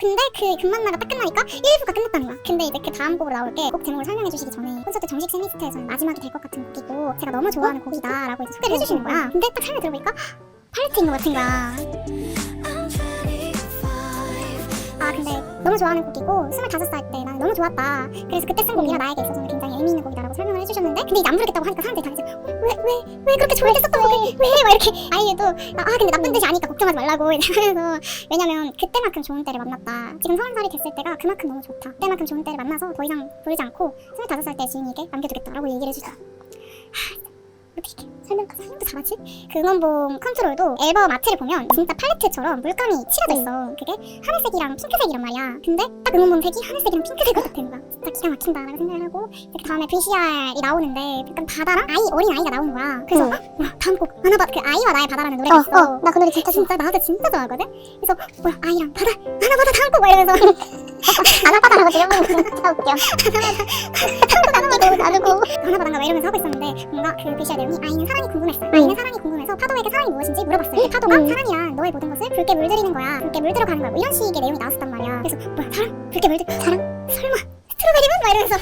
근데 그 금만나가 딱 끝나니까 1부가 끝났다는 거야. 근데 이제 그 다음 곡으로 나올 게 곡 제목을 설명해 주시기 전에 콘서트 정식 팬리스트에서는 마지막이 될 것 같은 곡이고 제가 너무 좋아하는 곡이다 라고 이제 소개를 해주시는 거야. 근데 딱 설명 들어보니까 팔레트인 것 같은 거야. 아 근데 너무 좋아하는 곡이고 25살 때 난 너무 좋았다. 그래서 그때 쓴 곡이라 나에게 있어서는 굉장히 의미 있는 곡이다라고 설명을 해주셨는데 근데 이제 안 부르겠다고 하니까 사람들이 다 이제 왜 그렇게 좋을 때 썼던 곡을 왜 막 이렇게 아이유도 근데 나쁜 뜻이 아니까 걱정하지 말라고 이러면서 왜냐면 그때만큼 좋은 때를 만났다. 지금 30살이 됐을 때가 그만큼 너무 좋다. 그때만큼 좋은 때를 만나서 더 이상 부르지 않고 25살 때 지인에게 남겨두겠다라고 얘기를 해주자. 어떻게 설명도 잘하지? 그 응원봉 컨트롤도 앨범 아트를 보면 진짜 팔레트처럼 물감이 칠해져 있어. 그게 하늘색이랑 핑크색이란 말이야. 근데 딱 응원봉 색이 하늘색이랑 핑크색 같아. 뭔가 진짜 기가 막힌다라고 생각을 하고 그 다음에 VCR이 나오는데 약간 바다랑 어린 아이가 나오는 거야. 그래서 뭐야 다음 곡 아나바다 그 아이와 나의 바다라는 노래가 있어. 나 그 노래 진짜 나도 진짜 좋아하거든? 그래서 뭐야 아이랑 바다 아나바다 다음 곡 막 이러면서 아나바다라고 지금 진짜 웃겨. 나누고 아나바다인가 막 이러면서 하고 있었는데 뭔가 그 VCR 내용이 아이는 사랑이 궁금했어. 아이는 사랑이 궁금해서 파도에게 사랑이 무엇인지 물어봤어요. 그 파도가 사랑이란 너의 모든 것을 붉게 물들이는 거야. 붉게 물들어가는 거야. 뭐 이런 식의 내용이 나왔었단 말이야. 그래서 뭐야 사랑? 붉게 물들 사랑? 설마 스트로베리만? 막 이러면서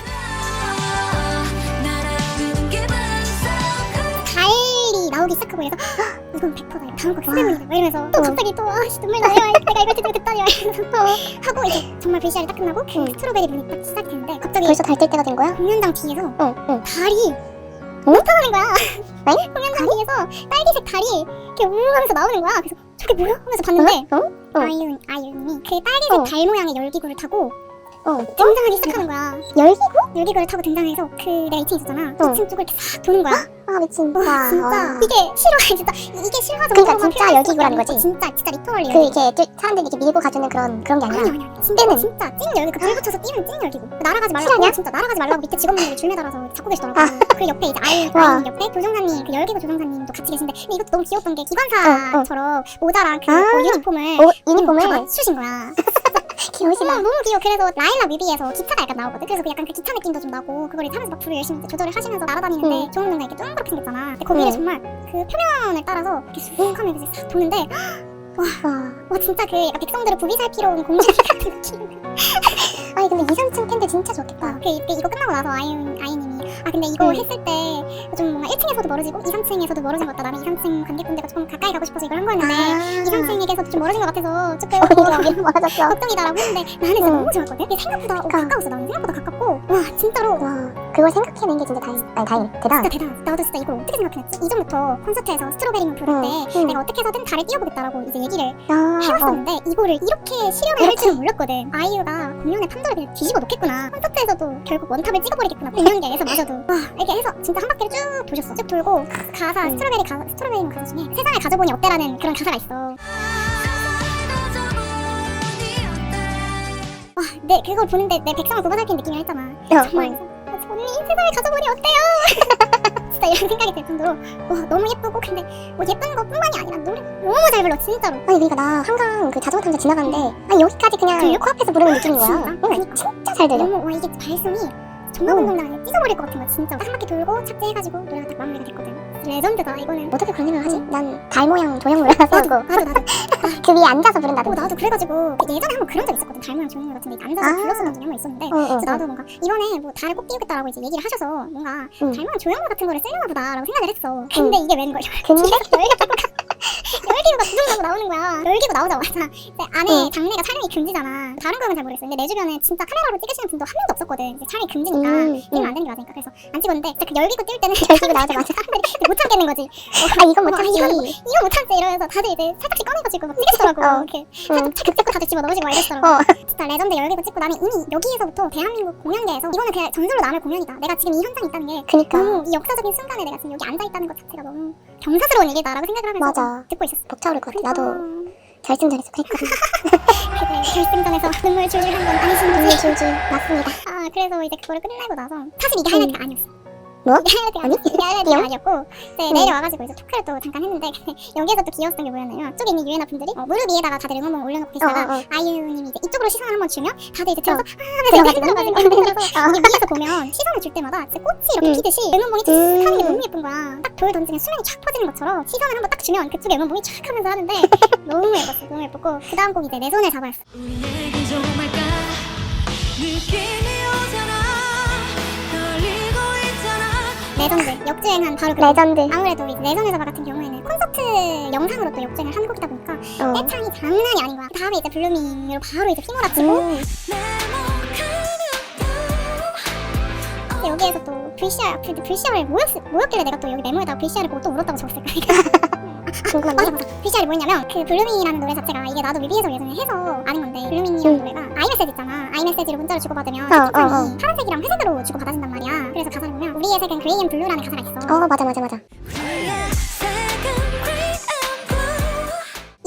가을이 나오기 시작하고 이래서 이건 100%다. 다음 곡 스테문이다. 막 이러면서 또 갑자기 또 눈물 나요. 내가 이걸 제대로 듣다니 막 이러면서 하고 이제 정말 VCR이 딱 끝나고 그 스트로베리 분이 딱 시작이 되는데 갑자기 벌써 달 뜰 때가 된 거야? 공연장 뒤에서 응. 달이 나타나는 거야. 공연장 뒤에서 딸기색 달이 이렇게 우르르면서 나오는 거야. 그래서 저게 뭐야? 하면서 봤는데 아이유님이 그 딸기색 달 모양의 열기구를 타고 등장하기 시작하는 거야. 열기구를 타고 등장해서 그 내가 2층 있었잖아. 2층 쪽을 이렇게 싹 도는 거야. 미친. 진짜 이게 실화 진짜 이게 실화 그러니까 진짜 열기구라는 거지. 진짜 리터럴리 그 이렇게 사람들이 이렇게 밀고 가주는 그런 게 아니라. 아니 진짜 찐 열기구. 불 붙여서 뛰는 찐 열기구. 날아가지 말라고 실화냐? 진짜 날아가지 말라고 밑에 직원분들이 줄 매달아서 잡고 계시더라고. 그 옆에 이제 아이님 옆에 조종사님 그 열기구 조종사님도 같이 계신데 근데 이것도 너무 귀여웠던 게 기관사처럼 모자랑 그 유니폼을 쑤신 거야. 귀여우시다. 너무 귀여워. 그래서 라일락 뮤비에서 기차가 약간 나오거든. 그래서 약간 그 기차 느낌도 좀 나고 그걸 타면서 막 불을 열심히 조절을 하시면서 날아다니는데 조종사가 이렇게 둥그렇게 생겼잖아. 근데 거기를 정말 그 표면을 따라서 이렇게 쑥 하면 이제 싹 도는데 와 진짜 그 약간 백성들을 부비살피러 온 공주님 같은 느낌. 아니 근데 2, 3층 팬들 진짜 좋겠다. 이거 끝나고 나서 아이님이 근데 이거 했을 때 좀 뭔가 1층에서도 멀어지고 2, 3층에서도 멀어진 것 같다. 나는 2, 3층 관객분들과 조금 가까이 가고 싶어서 이걸 한 거였는데 2, 3층에게서도 좀 멀어진 것 같아서 조금 멀어졌어. 걱정이다라고 했는데 나는 진짜 너무 좋았거든. 이게 생각보다 가까웠어. 나는 생각보다 가깝고 진짜로 그걸 생각해낸 게 진짜 대단하다. 진짜 대단하다. 나도 진짜 이걸 어떻게 생각해냈지? 이전부터 콘서트에서 스트로베리만 부를 때 내가 어떻게 해서든 달을 띄워보겠다라고 이제 얘기를 해왔었는데 이거를 이렇게 실현을 할 줄은 몰랐거든. 아이유가 공연의 판도를 그냥 뒤집어 놓겠구나. 콘서트에서도 결국 원탑을 찍어버리겠구나. 공연계에서마저도 이렇게 해서 진짜 한 바퀴를 쭉 도셨어. 쭉 돌고 가사 스트로베리만 가사 중에 세상을 가져보니 어때라는 그런 가사가 있어. 네 그걸 보는데 내 백성을 굽어살피는 느낌이 했잖아. 정말 언니 세상을 가져보니 어때요? 진짜 이런 생각이 들 정도로 너무 예쁘고 근데 예쁜 것뿐만이 아니라 노래 너무 잘 불러 진짜로. 아니 그러니까 나 한강 그 자전거 타면서 지나가는데 여기까지 그냥 코앞에서 부르는 느낌인 거야. 진짜 잘 들려. 너무 이게 발성이 전화운동장에 찢어버릴 것 같은 거야 진짜. 한 바퀴 돌고 착지해가지고 노래가 딱 마무리가 됐거든. 레전드다 이거는. 어떻게 그런 생각을 하지? 난 달 모양 조형물을 하고 나도 그 위에 앉아서 부른다고. 나도 그래가지고 예전에 한번 그런 적 있었거든. 달 모양 조형물 같은데 앉아서 불렀었던 적이 한번 있었는데 그래서 나도 뭔가 이번에 뭐 달을 꼭 띄우겠다라고 이제 얘기를 하셔서 뭔가 달 모양 조형물 같은 거를 쓰려나 보다라고 생각을 했어. 근데 이게 웬걸 열기구가 구정나고 나오는 거야. 열기구 나오자마자 근데 안에 장내가 촬영이 금지잖아. 다른 거는 잘 모르겠어. 근데 내 주변에 진짜 카메라로 찍으시는 분도 한 명도 없었거든. 이제 촬영이 금지니까 찍으면 안 되는 게 맞으니까. 그래서 안 찍었는데 진짜 그 열기구 띄울 때는 열기구 나오자마자 사람들이 못 참겠는 거지. 이건 못 참지. 이거 못 참지 이러면서 다들 이제 살짝씩 꺼내가지고 막 찍으시더라고. 이렇게 살짝 찍고 다들 집어넣으시고 막 이러시더라고. 진짜 레전드 열기구 찍고 나는 이미 여기에서부터 대한민국 공연계에서 이거는 그냥 전설로 남을 공연이다. 내가 지금 이 현장에 있다는 게 그니까 너무 이 역사적인 순간에 내가 지금 여기 앉아있다는 것 자체가 너무 경사스러운 일이다라고 생각을 하면서 맞아. 듣고 있었어. 벅차오를 것 같아. 나도 결승전에서 그랬거든. 그래, 결승전에서 눈물 줄줄 한 건 아니신지. 눈물 줄줄 맞습니다. 그래서 이제 그거를 끝내고 나서 사실 이게 하이라이트가 아니었어. 뭐? 이게 하이라이트가 아니었고 내려와가지고 이제 토크를 또 잠깐 했는데 여기에서 또 귀여웠던 게 뭐였냐면 쪽에 있는 유엔아 분들이 무릎 위에다가 다들 응원봉 올려놓고 계시다가 아이유님이 이제 이쪽으로 시선을 한번 주면 다들 이제 들어서 들어가지고 위에서 보면 시선을 줄 때마다 진짜 꽃이 이렇게 피듯이 응원봉이 쫙 하는 게 너무 예쁜 거야. 딱 돌 던지면 수면이 쫙 퍼지는 것처럼 시선을 한번 딱 주면 그쪽에 응원봉이 쫙 하면서 하는데 너무 예뻤어. 너무 예뻤고 그 다음 곡이 이제 내 손을 잡아였어. 역주행한 바로 그 레전드. 아무래도 이제 내 손에 잡아 같은 경우에는 콘서트 영상으로 또 역주행을 한 곡이다 보니까 떼창이 장난이 아닌 거야. 그 다음에 이제 블루밍으로 바로 이제 휘몰아치고 근데 여기에서 또 VCR, 근데 VCR이 뭐였길래 내가 또 여기 메모에다가 VCR을 보고 또 울었다고 적었을까? 궁금한데? 맞아. VCR이 뭐였냐면 그 블루밍이라는 노래 자체가 이게 나도 뮤비에서 예전에 해서 아는 건데 블루밍이라는 노래가 아이메시지 있잖아. 아이메시지로 문자를 주고받으면 채팅창이 파란색이랑 회색으로 주고받아진단 말이야. 그래서 가사를 보면 우리의 색은 그레이 앤 블루라는 가사가 있어. 맞아.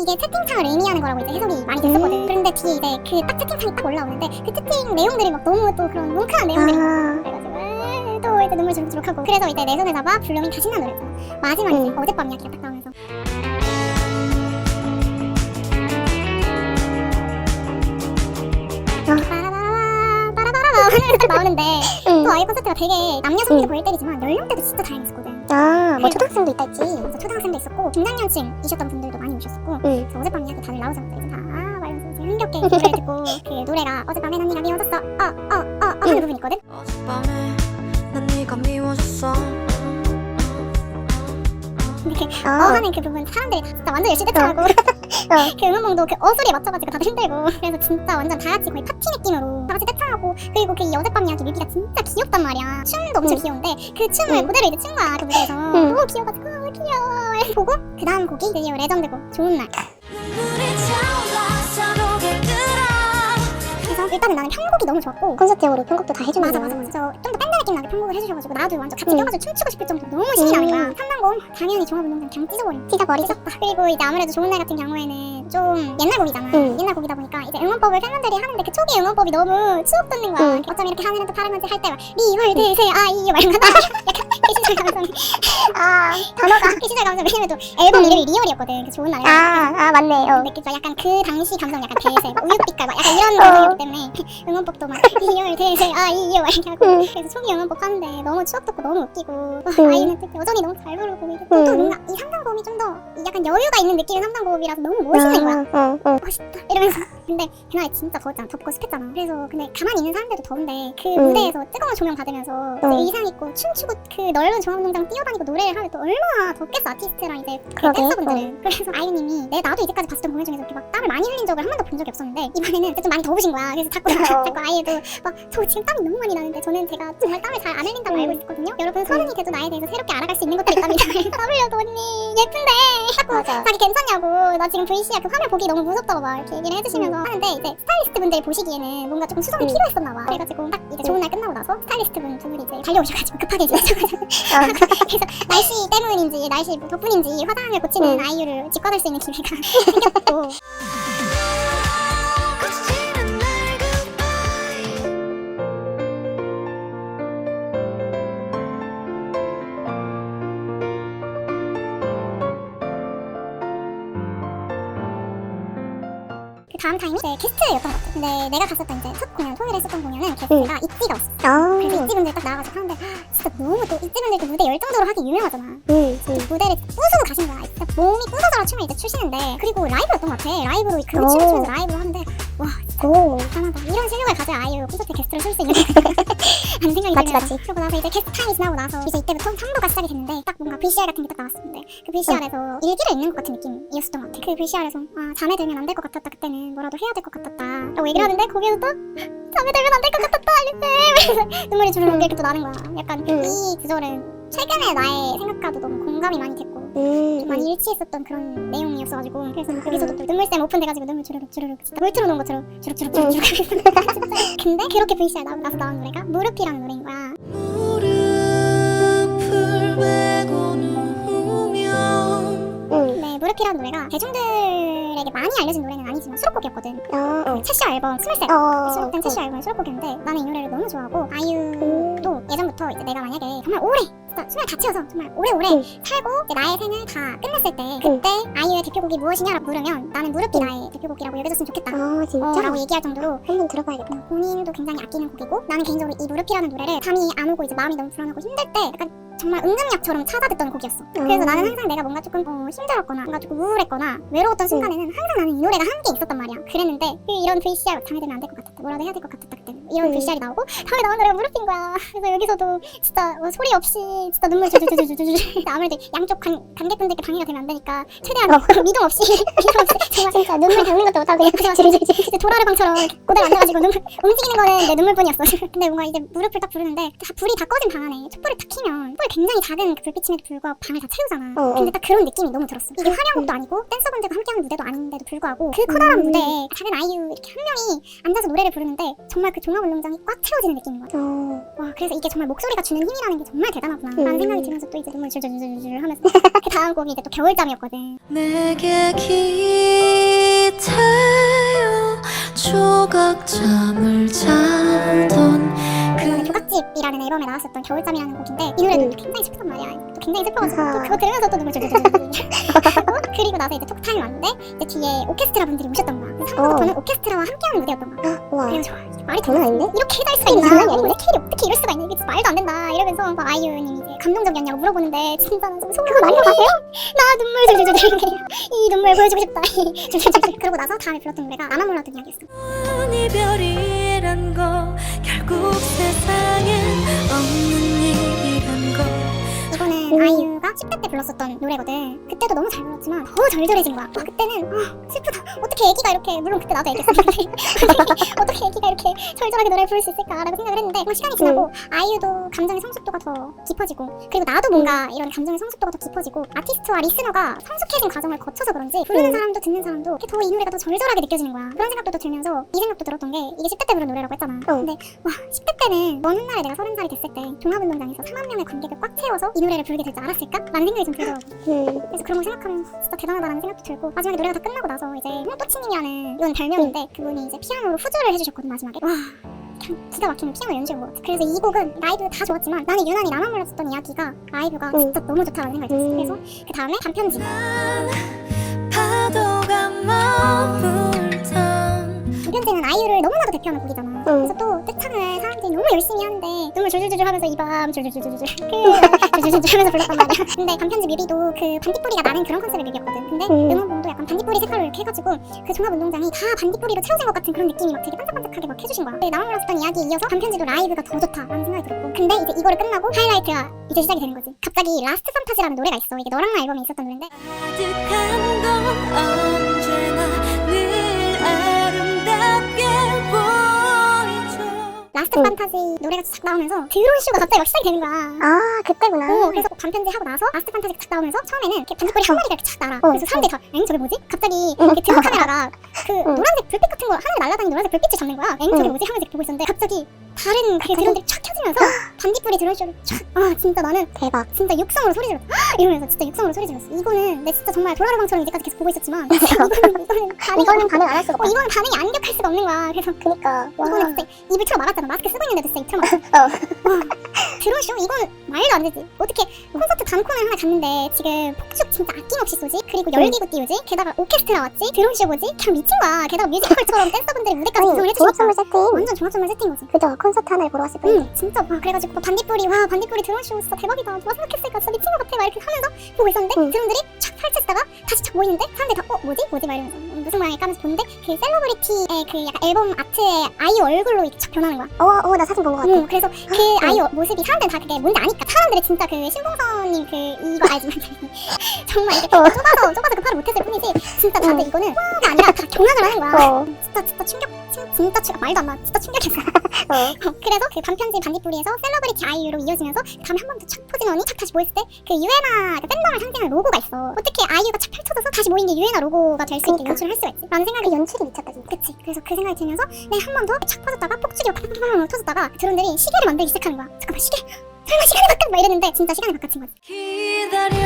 이게 채팅창을 의미하는 거라고 이제 해석이 많이 됐었거든. 그런데 뒤에 이제 그 딱 채팅창이 딱 올라오는데 그 채팅 내용들이 막 너무 또 그런 뭉클한 내용들이 그래가지고 또 이제 눈물 주룩주룩 하고 그래서 이제 내 손에 잡아 블루밍 다시 난 노래잖아. 마지막에 이제 어젯밤 이야기가 딱 나오면서 빠라바라바 하면서 딱 나오는데 또 아이 콘서트가 되게 남녀 성비 보일 때이지만 연령대도 진짜 다양했었거든. 뭐 초등학생도 있다 했지. 그래서 초등학생도 있었고 중장년층이셨던 분들도 많이 오셨었고 그래서 어젯밤 이야기 다들 나오자마자 이제 다 말면서 이제 흥겹게 노래를 듣고 그 노래가 어젯밤에 난 네가 미워졌어 하는 부분이 있거든. 어젯밤에 난 네가 미워졌어. 근데 그 하는 그 부분 사람들이 다 진짜 완전 열심히 떼창하고 그 응원봉도 그 어소리에 맞춰가지고 다들 힘들고 그래서 진짜 완전 다 같이 거의 파티 느낌으로 다 같이 떼창하고 그리고 그 어젯밤 이야기 뮤비가 진짜 귀엽단 말이야. 춤도 엄청 귀여운데 그 춤을 그대로 이제 춘 거야 그 무대에서. 너무 귀여워가지고 귀여워 보고 그 다음 곡이 드디어 레전드곡 좋은 날. 그래서 일단은 나는 편곡이 너무 좋았고 콘서트용으로 편곡도 다 해주는 맞아. 좀 더 밴드 느낌 나게 편곡을 해주셔가지고 나도 완전 같이 껴가지고 춤추고 싶을 정도로 너무 신이 나는 거야. 3단곡 당연히 종합운동장 그냥 찢어버리지. 그리고 이제 아무래도 좋은 날 같은 경우에는 좀 옛날 곡이잖아. 옛날 곡이다 보니까 이제 응원법을 팬분들이 하는데 그 초기 응원법이 너무 추억 돋는 거야. 어쩜 이렇게 하늘은 또 파란 건지 할 때 막 리월 드세 아이유 막 이런 거 약간 그 시절 감성. 단어가 그 시절 감성. 왜냐면 또 앨범 이름이 리얼이었거든. 그 좋은 날에. 맞네. 근데 그죠? 약간 그 당시 감성 약간 대세 우유빛깔 막 약간 이런 감성이었기 때문에 응원법도 막 리얼 대세 아이유 막 이렇게 하고 그래서 초기 응원법 하는데 너무 추억 돋고 너무 웃기고 아이유는 특히 여전히 너무 잘 부르고 이게 또 뭔가 이 3단곡이 좀 더 약간 여유가 있는 느낌의 3단곡이라서 너무 멋있는 거야. 멋있다 이러면서. 근데 그날이 진짜 더웠잖아. 덥고 습했잖아. 그래서 근데 가만히 있는 사람들도 더운데 그 무대에서 뜨거운 조명 받으면서 이제 의상 입고 춤추고 그 넓은 종합운동장 뛰어다니고 노래를 하면 또 얼마나 덥겠어 아티스트랑 이제 그 댄서분들은. 그래서 아이유님이 나도 이제까지 봤던 공연 중에서 이렇게 막 땀을 많이 흘린 적을 한 번도 본 적이 없었는데 이번에는 좀 많이 더우신 거야. 그래서 자꾸 아이유도 막 저 지금 땀이 너무 많이 나는데 저는 제가 정말 땀을 잘 안 흘린다고 알고 있었거든요. 여러분 서른이 돼도 나에 대해서 새롭게 알아갈 수 있는 것들이 있답니다. 땀 흘려도 언니 예쁜데 자꾸 자기 괜찮냐고 나 지금 VCR 그 화면 보기 너무 무섭다고 막 이렇게 얘기를 해주시면서 하는데 이제 스타일리스트 분들이 보시기에는 뭔가 조금 수정이 필요했었나 봐. 그래가지고 딱 이제 좋은 날 끝나고 나서 스타일리스트 분 두 분이 이제 달려오셔가지고 급하게 이제 그래서 날씨 때문인지 날씨 덕분인지 화장을 고치는 아이유를 직관할 수 있는 기회가 생겼고 다음 타임이 이제 게스트였던 것 같아. 근데 내가 갔었던 이제 첫 공연, 토요일에 했었던 공연은 게스트가 있지가 없었어. 그래서 있지분들 딱 나와가지고 하는데 진짜 너무 또 있지분들도 무대 열정적으로 하기 유명하잖아. 무대를 부수고 가신 거야. 진짜 몸이 부서져라 춤을 이제 추시는데 그리고 라이브였던 것 같아. 라이브로 그 춤을 추면서 라이브를 하는데 와 진짜 대단하다. 이런 실력을 가져야 아이유 콘서트 게스트를 sul 수 있는 하는 생각이 들면서 그러고 나서 이제 게스트 타임이 지나고 나서 이제 이때부터 3부가 시작이 됐는데 딱 뭔가 VCR 같은 게 딱 나왔었는데 그 VCR에서 일기를 읽는 것 같은 느낌이었던 것 같아. 그 VCR에서 잠에 들면 안 될 것 같았다 그때는 뭐라도 해야 될 것 같았다 라고 얘기를 하는데 거기에서 또 잠에 들면 안 될 것 같았다 그래서 눈물이 주르륵 이렇게 또 나는 거야. 약간 이 구절은 최근에 나의 생각과도 너무 공감이 많이 됐고 좀 많이 일치했었던 그런 내용이었어가지고 그래서 거기서도 또 눈물샘 오픈돼가지고 눈물 주르륵 진짜 물 틀어놓은 것처럼 주룩주룩 근데 그렇게 VCR 나서 나온 노래가 무릎이라는 노래인 거야. 무릎을 베고 누우면 네 무릎이라는 노래가 대중들에게 많이 알려진 노래는 아니지만 수록곡이었거든. 채쉬 앨범 스물셋 수록된 채쉬 앨범의 수록곡이었는데 나는 이 노래를 너무 좋아하고 아이유도 예전부터 이제 내가 만약에 정말 오래 진짜 숨을 다 채워서 정말 오래오래 살고 이제 나의 생을 다 끝냈을 때 그때 아이유의 대표곡이 무엇이냐라고 물으면 나는 무릎이 나의 대표곡이라고 여겨졌으면 좋겠다. 진짜? 라고 얘기할 정도로 한번 들어봐야겠다. 본인도 굉장히 아끼는 곡이고 나는 개인적으로 이 무릎이라는 노래를 잠이 안 오고 이제 마음이 너무 불안하고 힘들 때 약간 정말 응급약처럼 찾아듣던 곡이었어. 그래서 나는 항상 내가 뭔가 조금 힘들었거나 뭔가 조금 우울했거나 외로웠던 순간에는 항상 나는 이 노래가 함께 있었단 말이야. 그랬는데 이런 VCR 방해되면 안 될 것 같았다. 뭐라도 해야 될 것 같았다. 그때는 이런 VCR이 나오고 다음에 나온 노래가 무릎인 거야. 그래서 여기서도 진짜 소리 없이 진짜 눈물 줄줄줄줄줄 아무래도 양쪽 관객분들께 방해가 되면 안 되니까 최대한 미동 없이 정말 진짜 눈물 닦는 것도 못하고 그냥 지르지르. 이제 도라르방처럼 고대로 앉아가지고 눈물 움직이는 거는 내 눈물뿐이었어. 근데 뭔가 이제 무릎을 딱 부르는데 불이 다 꺼진 방 안에 촛불을 딱 켜면 촛불 굉장히 작은 그 불빛임에도 불구하고 방을 다 채우잖아. 근데 딱 그런 느낌이 너무 들었어. 이게 화려한 것도 아니고 댄서분들과 함께하는 무대도 아닌데도 불구하고 그 커다란 무대에 작은 아이유 이렇게 한 명이 앉아서 노래를 부르는데 정말 그 종합운동장이 꽉 채워지는 느낌인 거야. 와, 그래서 이게 정말 목소리가 주는 힘이라는 게 정말 대단하구나 라는 생각이 들면서 또 이제 눈물 줄줄줄줄 하면서 그 다음 곡이 이제 또 겨울잠이었거든. 내게 기대어 조각잠을 자던 이번에 조각집이라는 앨범에 나왔었던 겨울잠이라는 곡인데 이 노래도 굉장히 슬프단 말이야. 또 굉장히 슬퍼가지고 또 그거 들으면서 또 눈물 줄줄줄줄 그리고 나서 이제 톡타임 왔는데 이제 뒤에 오케스트라 분들이 오셨던 거야. 3부부터는 오케스트라와 함께하는 무대였던 거야. 와. 그래서 말이 장난 아닌데? 이렇게 해달 수가 있나? 장난이 아닌데? 캐리 어떻게 이럴 수가 있냐? 이게 진짜 말도 안 된다 이러면서 막 아이유님이 이제 감동적이었냐고 물어보는데 진짜 나 속으로 많이 봤어요? 나 눈물 줄줄줄줄 이 눈물 보여주고 싶다 줄줄줄줄. 그러고 나서 다음에 불렀던 노래가 나만 몰랐던 이야기였어. 이별이란 거 결국 세상엔 없는 일이란 거. 이거는 아이유가 10대 때 불렀었던 노래거든. 그때도 너무 잘 불렀지만 더 절절해진 거야. 그때는 슬프다. 어떻게 애기가 이렇게, 물론 그때 나도 애기였었는데 어떻게 애기가 이렇게 절절하게 노래를 부를 수 있을까라고 생각을 했는데 시간이 지나고 아이유도 감정의 성숙도가 더 깊어지고 그리고 나도 뭔가 이런 감정의 성숙도가 더 깊어지고 아티스트와 리스너가 성숙해진 과정을 거쳐서 그런지 부르는 사람도 듣는 사람도 더 이 노래가 더 절절하게 느껴지는 거야. 그런 생각도 또 들면서 이 생각도 들었던 게 이게 10대 때 부른 노래라고 했잖아. 근데 와 10대 때는 먼 훗날에 내가 30살이 됐을 때 종합운동장에서 4만 명의 관객을 꽉 채워서 이 노래를 부르게 될 줄 알았을까? 라는 생각이 좀 들더라고. 그래서 그런 걸 생각하면 진짜 대단하다는 생각도 들고 마지막에 노래가 다 끝나고 나서 이제 홍또치님이 하는 이건 별명인데 그분이 이제 피아노로 후주를 해주셨거든 마지막에. 와 그냥 기가 막히는 피아노 연주인 것 같아. 그래서 이 곡은 라이브 다 좋았지만 나는 유난히 나만 몰랐었던 이야기가 라이브가 진짜 너무 좋다는 생각이 들었어. 그래서 그 다음에 단편지. 파도가 머물던 단편지는 아이유를 너무나도 대표하는 곡이잖아. 그래서 또 떼창을 사람들이 너무 열심히 하는데 눈물 줄줄줄 하면서 이 밤 줄줄줄줄줄 줄줄줄줄 하면서 불렀단 말이야. 근데 단편지 뮤비도 그 반딧불이가 나는 그런 컨셉의 뮤비였거든. 근데 응원봉도 약간 반딧불이 색깔로 이렇게 해가지고 그 종합운동장이 다 반딧불이로 채워진 것 같은 그런 느낌이 막 되게 반짝반짝하게 막 해주신 거야. 나만 몰랐었던 이야기에 이어서 단편지도 라이브가 더 좋다라는 생각이 들었고 근데 이제 이거를 끝나고 하이라이트가 이제 시작이 되는 거지. 갑자기 라스트 판타지라는 노래가 있어. 이게 너랑 나 앨범에 있었던 노래인데 가득한 건 언제나 늘 아름답게 보이죠. 라스트 판타지 노래가 쫙 나오면서 드론 쇼가 갑자기 막 시작이 되는 거야. 아 그때구나. 그래서 단편지 하고 나서 라스트 판타지가 쫙 나오면서 처음에는 이렇게 반딧불이 한 마리가 이렇게 쫙 날아. 그래서 사람들이 다 엥? 저게 뭐지? 갑자기 이렇게 드론 카메라가 그 노란색 불빛 같은 거 하늘에 날아다니는 노란색 불빛을 잡는 거야. 엥? 저게 뭐지? 하면서 이렇게 보고 있었는데 갑자기 다른 그 드론들이 쫙 켜지면서 반딧불이 드론 쇼를 쫙 진짜 나는 대박. 진짜 육성으로 소리 질렀어. 이러면서 진짜 육성으로 소리 질렀어. 이거는 내 진짜 정말 도라르방처럼 이제까지 계속 보고 있었지만 이거는 반응 안 할 수가 없어. 이거는 반응이 안 격할 수가 없는 거야. 그래서 그니까. 이거는 진짜 입을 틀어 막았잖아. 마스크 쓰고 있는데도 진짜 입 틀어 막았어. 드론쇼? 이건 말도 안 되지. 어떻게 콘서트 단콘을 하나 갔는데 지금 폭죽 진짜 아낌없이 쏘지? 그리고 열기구 띄우지? 게다가 오케스트라 왔지? 드론쇼 보지? 그냥 미친 거야. 게다가 뮤지컬처럼 댄서분들이 무대까지 구성을 해주니까 종합선물 세팅. 완전 종합선물 세팅 거지. 그죠. 콘서트 하나를 보러 왔을 뿐인데. 진짜 그래가지고 반딧불이 드론쇼 진짜 대박이다. 누가 생각했을까? 진짜 미친 것 같아. 막 이렇게 하면서 보고 있었는데 드론들이 촥 펼쳐지다가 다시 촥 모이는데 사람들이 다 뭐지? 막 이러면서 무슨 모양이 까면서 보는데 그 셀러브리티의 그 약간 앨범 아트에 아이유 얼굴로 이렇게 촥 변하는 거야. 나 사진 본 것 같아. 그래서 그 아이유 모습이 사람들은 다 그게 뭔지 아니까 사람들이 진짜 그 신봉선님 그 이거 알지만 정말 이게 좁아서 그 팔을 못했을 뿐이지 진짜 다들 이거는 가 아니라 다 경악을 하는 거야. 진짜 충격 말도 안 나. 진짜 충격했어. 그래서 그 단편지 반딧불이에서 셀러브리티 아이유로 이어지면서 다음에 한 번 더 촥 포진원이 착 다시 모였을 때 그 유에나 그 팬덤을 상징하는 로고가 있어. 어떻게 아이유가 착 펼쳐져서 다시 모인 게 유에나 로고가 될 수 있게 연출을 할 수가 있지? 라는 생각이 연출이 미쳤다 진짜. 그치. 그래서 그 생각이 들면서 한 번 더 착 퍼졌다가 폭죽이 팡팡팡 터졌다가 드론들이 시계를 만들기 시작하는 거야. 잠깐만 시계? 설마 시간이 바깥? 막 이랬는데 진짜 시간이 바깥인 거지. 기다려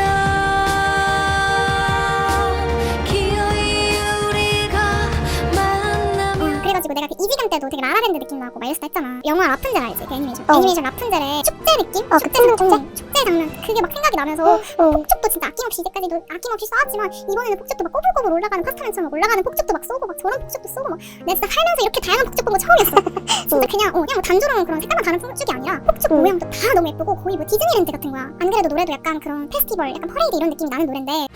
기어이 우리가 만나면 그래가지고 내가 그 이지경 때도 되게 라라랜드 느낌 나고 막 이랬었다 했잖아. 영화 라푼젤 알지? 그 애니메이션 라푼젤의 축제 느낌? 그 푸른 축제? 축제 장면 그게 막 생각이 나면서 폭죽도 진짜 아낌없이 이제까지도 아낌없이 쏘았지만 이번에는 폭죽도 막 꼬불꼬불 올라가는 파스타맨처럼 올라가는 폭죽도 막 쏘고 막 저런 폭죽도 쏘고 막 내가 진짜 살면서 이렇게 다양한 폭죽 본 거 처음이었어. 진짜 그냥 뭐 단조로운 그런 색깔만 다른 폭죽이 아니라 폭죽 모양도 다 너무 예쁘고 거의 뭐 디즈니랜드 같은 거야. 안 그래도 노래도 약간 그런 페스티벌 약간 퍼레이드 이런 느낌이 나는 노랜데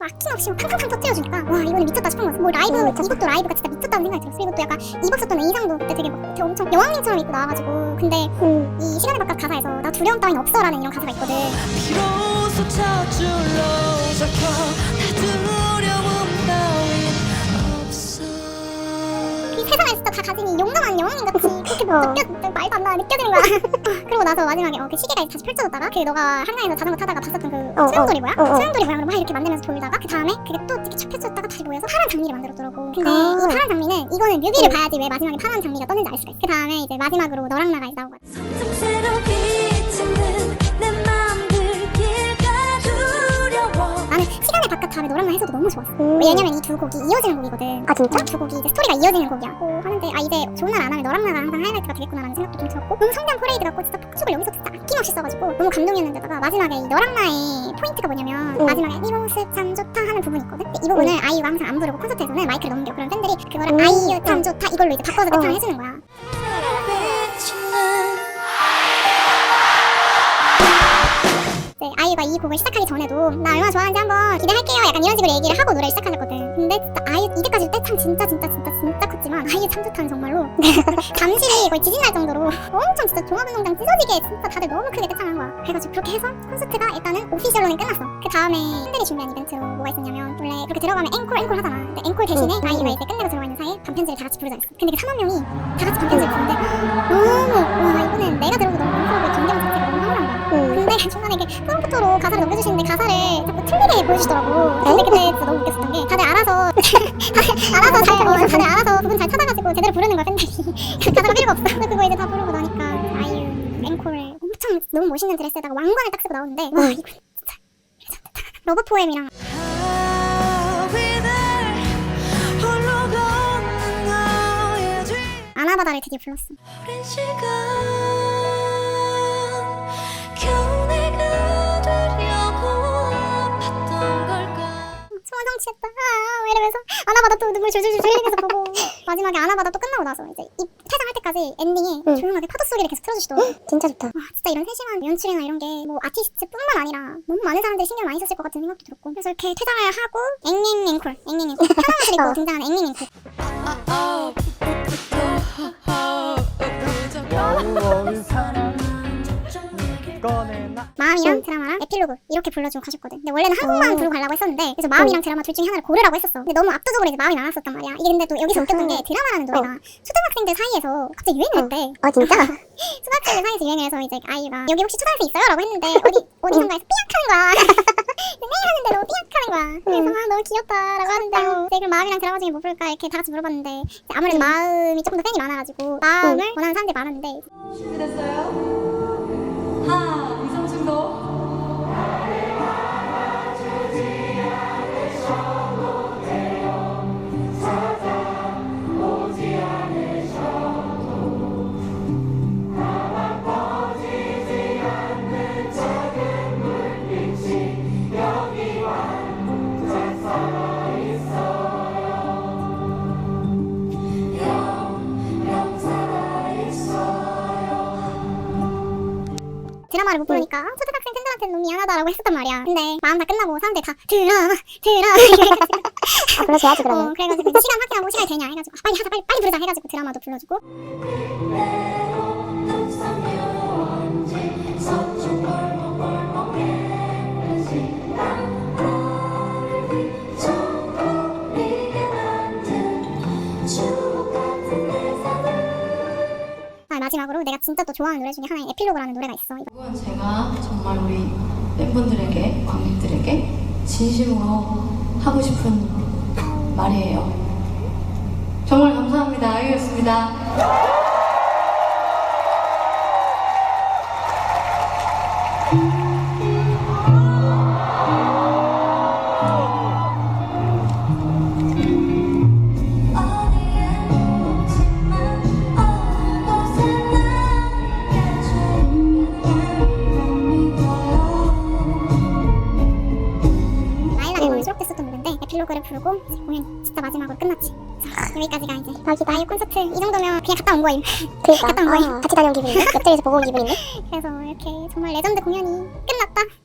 아낌없이 막 팡팡팡 터뜨려주니까 와 이번에 미쳤다 싶은 거지. 뭐 라이브 이것도 라이브가 진짜 미쳤다는 생각이 들었어. 그리고 또 약간 입었었던 의상도 그때 되게 막 되게 엄청 여왕님처럼 입고 나와가지고 근데 이 시간의 바깥 가사에서 나 두려움 따윈 없어라는 이런 가사가 있거든. 비로소 찾으러 잡혀 나 두려움 따윈 없어. 이 세상에 진짜 다 가진 이 용감한 여왕님같이 그렇게 말도 안 나와 느껴지는 거야. 그러고 나서 마지막에 그 시계가 다시 펼쳐졌다가 그 너가 한강에서 자전거 타다가 봤었던 그 소용돌이 뭐야? 소용돌이 모양으로 막 이렇게 만들면서 돌다가 그 다음에 그게 또 이렇게 쭉 펼쳐졌다가 다시 모여서 파란 장미를 만들었더라고. 근데 이 파란 장미는 이거는 뮤비를 봐야지 왜 마지막에 파란 장미가 떴는지 알 수가 있어. 그 다음에 이제 마지막으로 너랑 나가 나온 거야. 섬세로 비치는 내 맘 들킬까 두려워. 나는 시간의 바깥 다음에 너랑 나 해서도 너무 좋았어. 왜냐면 이 두 곡이 이어지는 곡이거든. 아 진짜? 두 곡이 이제 스토리가 이어지는 곡이야. 하는데 아 이제 좋은 날 안 하면 너랑 나가 항상 하이라이트가 되겠구나라는 생각도 좀 들었고 너무 성대한 퍼레이드 같고 진짜 폭죽을 여기서 진짜 아낌없이 써가지고 너무 감동이었는데다가 마지막에 이 너랑 나의 포인트가 뭐냐면 마지막에 이 모습 참 좋다 하는 부분이 있거든. 근데 이 부분을 아이유가 항상 안 부르고 콘서트에서는 마이크를 넘겨. 그럼 팬들이 그거를 아이유 참 좋다 이걸로 이제 바꿔서 떼창을 해주는 거야. 비치는 이제 아이유가 이 곡을 시작하기 전에도 나 얼마나 좋아하는지 한번 기대할게요 약간 이런 식으로 얘기를 하고 노래를 시작하셨거든. 근데 진짜 아이유 이때까지 떼창 진짜 컸지만 아이유 참 좋다는 정말로 감실이 거의 지진날 정도로 엄청 진짜 종합운동장 찢어지게 진짜 다들 너무 크게 떼창한 거야. 그래가지고 그렇게 해서 콘서트가 일단은 오피셜로는 끝났어. 그 다음에 팬들이 준비한 이벤트로 뭐가 있었냐면 원래 그렇게 들어가면 앵콜 하잖아. 근데 앵콜 대신에 아이유가 이제 끝내고 들어가 있는 사이에 반편지를 다 같이 부르자 했어. 근데 그 4만 명이 다 같이 반편지를 부르는데 너무 와 이거는 내가 들어도 너무 멍청하고 경쟁 자체가 너무 황홀한 거야. 근데 중간에 이게 프롬프터로 가사를 넘겨주시는데 가사를 자꾸 틀리게 보여주시더라고. 근데 그때 진짜 너무 웃겼었던 게 다들 알아서 부분 잘 찾아가지고 제대로 부르는 거야 팬들이. 가사가 필요가 없어. 근데 그거 이제 다 부르고 나니까 아이유 앵콜을 엄청 너무 멋있는 드레스에다가 왕관을 딱 쓰고 나오는데 와 이거 진짜 레전드다. 러브 포엠이랑 홀로 걷는 너의 뒤 아나바다를 드디어 불렀어. 오랜 시간 겨우 내가 되려고 아팠던 걸까. 소원 성취했다. 이러면서 아나바다 또 눈물 줄줄줄 흘리면서 보고 마지막에 아나바다 또 끝나고 나서 이제 이 퇴장할 때까지 엔딩에 조용하게 파도 소리를 계속 틀어주시더라고. 진짜 좋다. 와 진짜 이런 세심한 연출이나 이런 게 뭐 아티스트뿐만 아니라 너무 많은 사람들이 신경 많이 썼을 것 같은 생각도 들었고 그래서 이렇게 퇴장을 하고 앵앵 앵콜 편한 옷을 입고 등장하는 앵앵 앵콜. 마음이랑 드라마랑 에필로그 이렇게 불러주고 가셨거든. 근데 원래는 한국만 부르고 가려고 했었는데 그래서 마음이랑 드라마 둘 중에 하나를 고르라고 했었어. 근데 너무 압도적으로 이제 마음이 나왔었단 말이야. 이게 근데 또 여기서 웃겼던 게 드라마라는 노래가 초등학생들 사이에서 갑자기 유행을 했대. 아 진짜? 초등학생들 사이에서 유행을 해서 이제 아이유가 여기 혹시 초등학생 있어요? 라고 했는데 어디선가에서 삐약하는 거야. 네 하는데 너무 삐약하는 거야. 그래서 아 너무 귀엽다라고 하는데 이제 그럼 마음이랑 드라마 중에 뭐 부를까 이렇게 다 같이 물어봤는데 이제 아무래도 마음이 조금 더 팬이 많아가지고 마음을 원하는 사람들이 많았는데 준비됐어요? 하나, 이성준도. 드라마를 못 부르니까 초등학생 팬들한테는 너무 미안하다라고 했었단 말이야. 근데 마음 다 끝나고 사람들이 다 드라마 아 불러줘야지 그러면. 그래가지고 시간 확인하고 시간이 되냐 해가지고 빨리 하자 빨리 부르자 해가지고 드라마도 불러주고 마지막으로 내가 진짜 또 좋아하는 노래 중에 하나인 에필로그라는 노래가 있어. 이건 제가 정말 우리 팬분들에게, 관객들에게 진심으로 하고 싶은 말이에요. 정말 감사합니다. 아이유였습니다. 어디에 오지만 어곳에 빌로그를 부르고 이제 공연 진짜 마지막으로 끝났지. 그래서 여기까지가 이제 대박이다. 아이유 콘서트. 이 정도면 그냥 갔다 온 거임. 그러니까 갔다 온 거임. 같이 다녀온 기분인데? 옆자리에서 보고 온 기분인데? 그래서 이렇게 정말 레전드 공연이 끝났다.